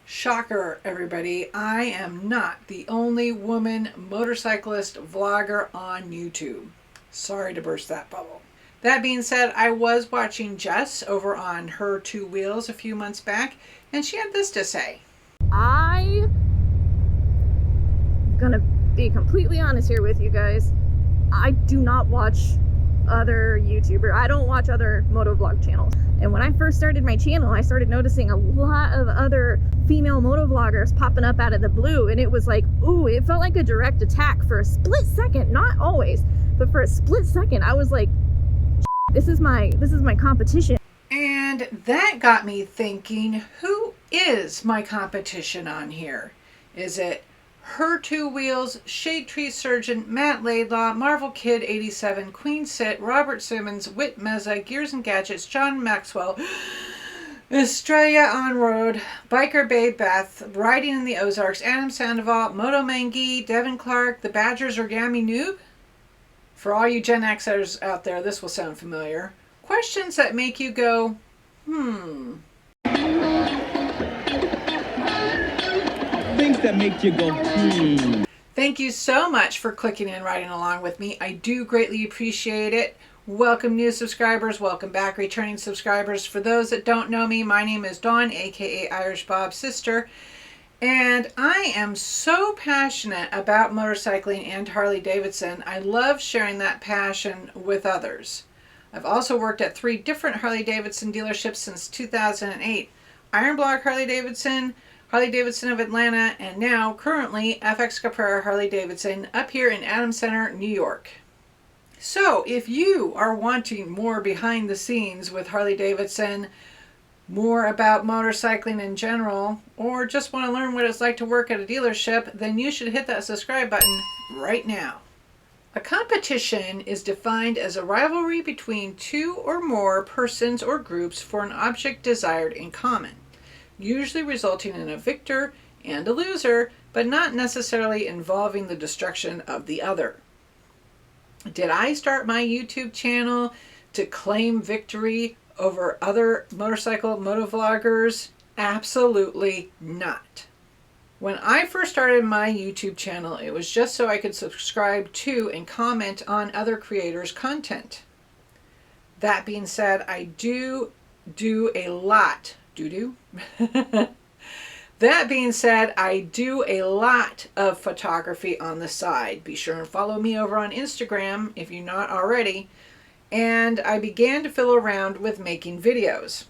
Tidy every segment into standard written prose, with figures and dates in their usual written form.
Shocker, everybody. I am not the only woman motorcyclist vlogger on YouTube. Sorry to burst that bubble. That being said, I was watching Jess over on her Two Wheels a few months back, and she had this to say. I'm gonna be completely honest here with you guys. I do not watch other YouTubers. I don't watch other motovlog channels. And when I first started my channel, I started noticing a lot of other female motovloggers popping up out of the blue, and it was like, ooh, it felt like a direct attack for a split second. Not always, but for a split second, I was like, this is my competition. And that got me thinking, who is my competition on here? Is it Her Two Wheels, Shade Tree Surgeon, Matt Laidlaw, Marvel Kid 87, Queen Sit, Robert Simmons, Whit Meza, Gears and Gadgets, John Maxwell, Estrella On Road, Biker Babe Beth, Riding in the Ozarks, Adam Sandoval, Moto Mangi, Devin Clark, The Badgers Origami Noob? For all you Gen Xers out there, this will sound familiar. Questions that make you go, Things that make you go, Thank you so much for clicking and riding along with me. I do greatly appreciate it. Welcome new subscribers. Welcome back returning subscribers. For those that don't know me, my name is Dawn, aka Irish Bob's sister. And I am so passionate about motorcycling and Harley-Davidson. I love sharing that passion with others. I've also worked at 3 different Harley-Davidson dealerships since 2008. Iron Block Harley-Davidson, Harley-Davidson of Atlanta, and now currently FX Caprara Harley-Davidson up here in Adams Center, New York. So if you are wanting more behind the scenes with Harley-Davidson, more about motorcycling in general, or just want to learn what it's like to work at a dealership, then you should hit that subscribe button right now. A competition is defined as a rivalry between 2 or more persons or groups for an object desired in common, usually resulting in a victor and a loser, but not necessarily involving the destruction of the other. Did I start my YouTube channel to claim victory over other motorcycle motovloggers? Absolutely not. When I first started my YouTube channel, it was just so I could subscribe to and comment on other creators' content. That being said, I do a lot. That being said, I do a lot of photography on the side. Be sure and follow me over on Instagram if you're not already. And I began to fiddle around with making videos.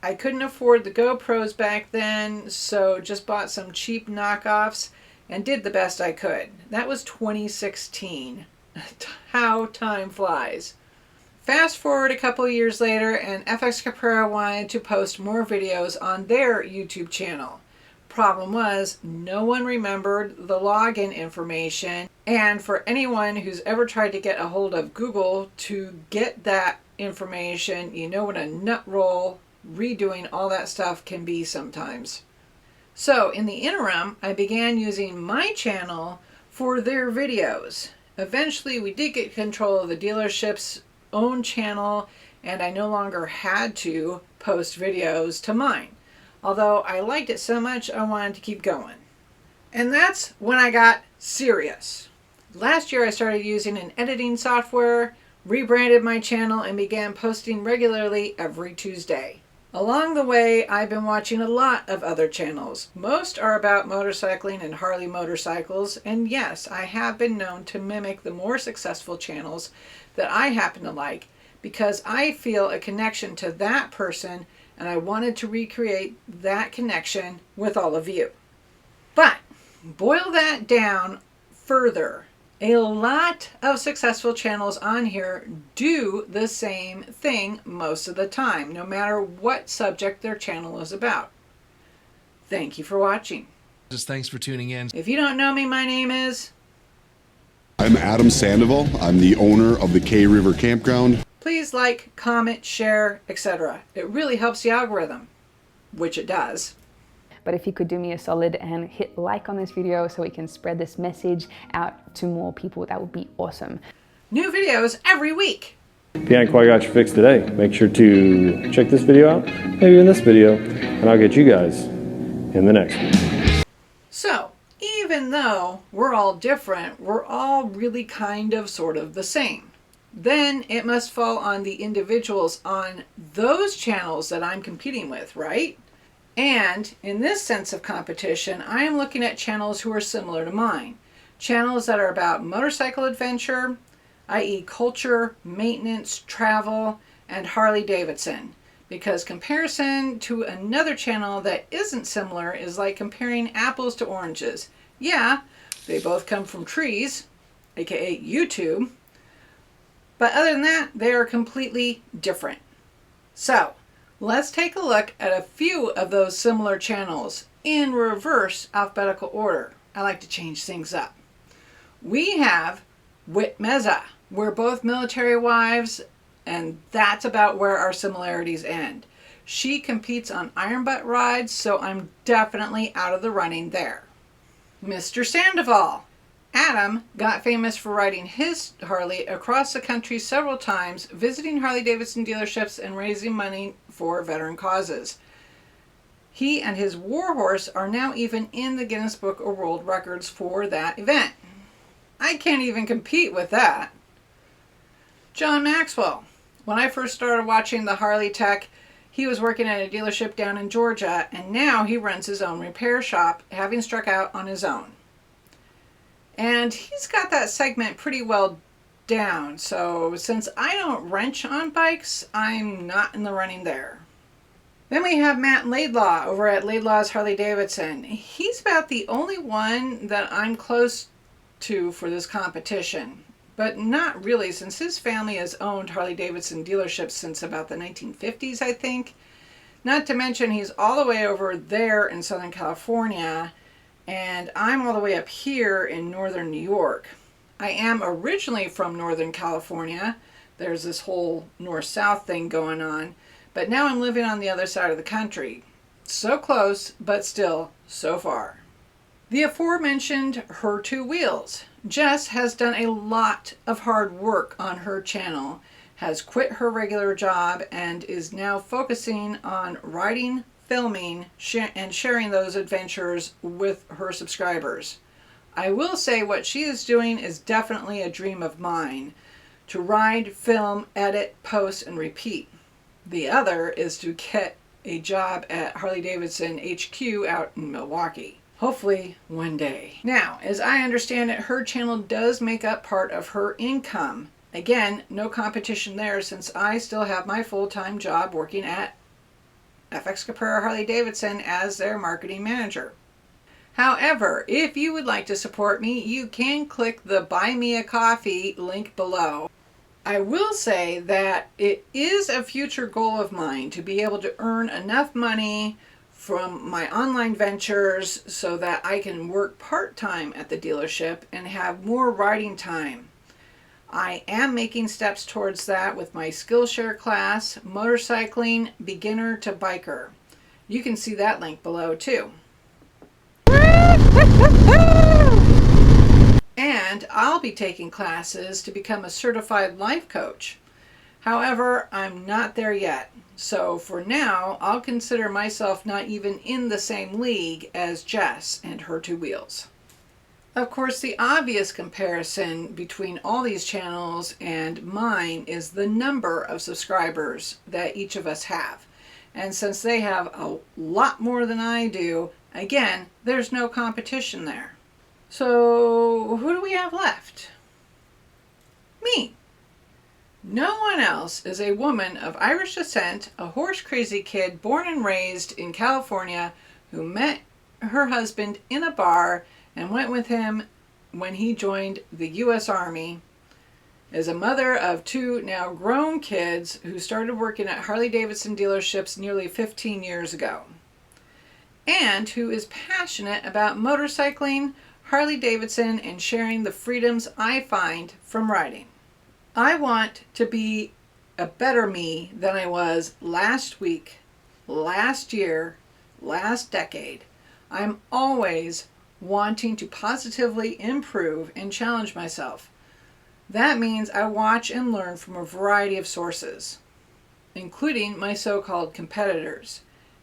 I couldn't afford the GoPros back then, so just bought some cheap knockoffs and did the best I could. That was 2016. How time flies. Fast forward a couple years later, and FX Caprara wanted to post more videos on their YouTube channel. Problem was, no one remembered the login information, and for anyone who's ever tried to get a hold of Google to get that information, you know what a nut roll redoing all that stuff can be sometimes. So in the interim, I began using my channel for their videos. Eventually we did get control of the dealership's own channel, and I no longer had to post videos to mine. Although I liked it so much, I wanted to keep going. And that's when I got serious. Last year I started using an editing software, rebranded my channel, and began posting regularly every Tuesday. Along the way, I've been watching a lot of other channels. Most are about motorcycling and Harley motorcycles, and yes, I have been known to mimic the more successful channels that I happen to like, because I feel a connection to that person, and I wanted to recreate that connection with all of you. But boil that down further. A lot of successful channels on here do the same thing most of the time, no matter what subject their channel is about. Thank you for watching. Just thanks for tuning in. If you don't know me, my name is... I'm Adam Sandoval. I'm the owner of the K River Campground. Please like, comment, share, etc. It really helps the algorithm, which it does. But if you could do me a solid and hit like on this video so we can spread this message out to more people, that would be awesome. New videos every week. If you ain't quite got your fix today, make sure to check this video out, maybe in this video, and I'll get you guys in the next one. So, even though we're all different, we're all really kind of sort of the same. Then it must fall on the individuals on those channels that I'm competing with, right? And in this sense of competition, I am looking at channels who are similar to mine. Channels that are about motorcycle adventure, i.e. culture, maintenance, travel, and Harley-Davidson. Because comparison to another channel that isn't similar is like comparing apples to oranges. Yeah, they both come from trees, aka YouTube, but other than that, they are completely different. So, let's take a look at a few of those similar channels in reverse alphabetical order. I like to change things up. We have Wit Meza. We're both military wives, and that's about where our similarities end. She competes on iron butt rides, so I'm definitely out of the running there. Mr. Sandoval. Adam got famous for riding his Harley across the country several times, visiting Harley-Davidson dealerships and raising money for veteran causes. He and his warhorse are now even in the Guinness Book of World Records for that event. I can't even compete with that. John Maxwell. When I first started watching the Harley Tech, he was working at a dealership down in Georgia, and now he runs his own repair shop, having struck out on his own. And he's got that segment pretty well down, so since I don't wrench on bikes, I'm not in the running there. Then we have Matt Laidlaw over at Laidlaw's Harley-Davidson. He's about the only one that I'm close to for this competition, but not really, since his family has owned Harley-Davidson dealerships since about the 1950s, I think. Not to mention he's all the way over there in Southern California, and I'm all the way up here in Northern New York. I am originally from Northern California. There's this whole north-south thing going on, but now I'm living on the other side of the country. So close, but still so far. The aforementioned Her Two Wheels. Jess has done a lot of hard work on her channel, has quit her regular job, and is now focusing on writing, filming, and sharing those adventures with her subscribers. I will say what she is doing is definitely a dream of mine, to ride, film, edit, post, and repeat. The other is to get a job at Harley-Davidson HQ out in Milwaukee. Hopefully one day. Now, as I understand it, her channel does make up part of her income. Again, no competition there since I still have my full-time job working at FX Caprara Harley-Davidson as their marketing manager. However, if you would like to support me, you can click the Buy Me a Coffee link below. I will say that it is a future goal of mine to be able to earn enough money from my online ventures so that I can work part-time at the dealership and have more riding time. I am making steps towards that with my Skillshare class, Motorcycling Beginner to Biker. You can see that link below too. And I'll be taking classes to become a certified life coach. However, I'm not there yet. So for now, I'll consider myself not even in the same league as Jess and Her Two Wheels. Of course, the obvious comparison between all these channels and mine is the number of subscribers that each of us have. And since they have a lot more than I do, again, there's no competition there. So who do we have left? Me. No one else is a woman of Irish descent, a horse-crazy kid born and raised in California who met her husband in a bar and went with him when he joined the U.S. Army, is a mother of two now grown kids who started working at Harley-Davidson dealerships nearly 15 years ago, and who is passionate about motorcycling, Harley-Davidson, and sharing the freedoms I find from riding. I want to be a better me than I was last week, last year, last decade. I'm always wanting to positively improve and challenge myself. That means I watch and learn from a variety of sources, including my so-called competitors.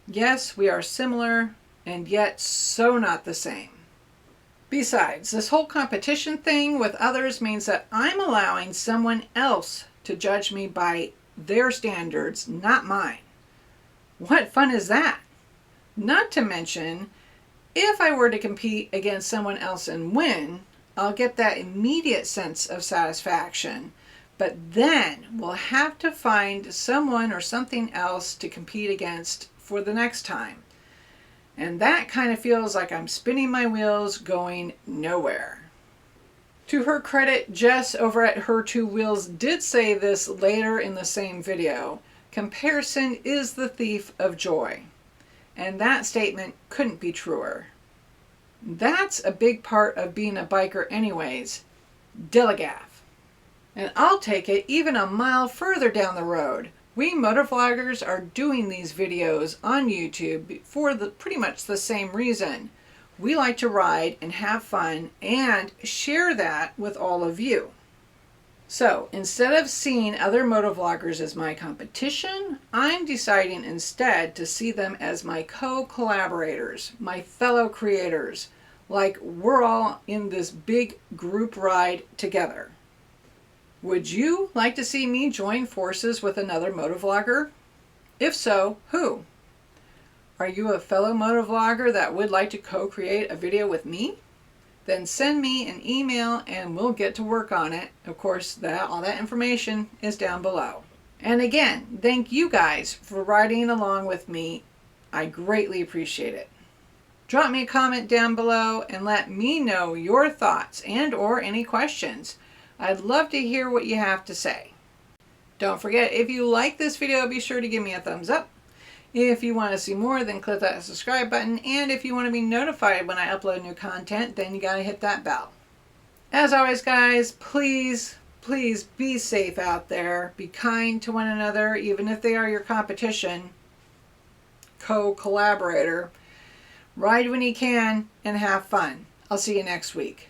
Yes, we are similar and yet so not the same. Besides, this whole competition thing with others means that I'm allowing someone else to judge me by their standards, not mine. What fun is that? Not to mention, if I were to compete against someone else and win, I'll get that immediate sense of satisfaction, but then we'll have to find someone or something else to compete against for the next time. And that kind of feels like I'm spinning my wheels going nowhere. To her credit, Jess over at Her Two Wheels did say this later in the same video: comparison is the thief of joy. And that statement couldn't be truer. That's a big part of being a biker anyways. DILLIGAF. And I'll take it even a mile further down the road. We motovloggers are doing these videos on YouTube for pretty much the same reason. We like to ride and have fun and share that with all of you. So instead of seeing other motovloggers as my competition, I'm deciding instead to see them as my co-collaborators, my fellow creators, like we're all in this big group ride together. Would you like to see me join forces with another motovlogger? If so, who? Are you a fellow motovlogger that would like to co-create a video with me? Then send me an email and we'll get to work on it. Of course, all that information is down below. And again, thank you guys for riding along with me. I greatly appreciate it. Drop me a comment down below and let me know your thoughts and or any questions. I'd love to hear what you have to say. Don't forget, if you like this video, be sure to give me a thumbs up. If you want to see more, then click that subscribe button. And if you want to be notified when I upload new content, then you gotta hit that bell. As always, guys, please be safe out there. Be kind to one another, even if they are your competition, co-collaborator. Ride when you can and have fun. I'll see you next week.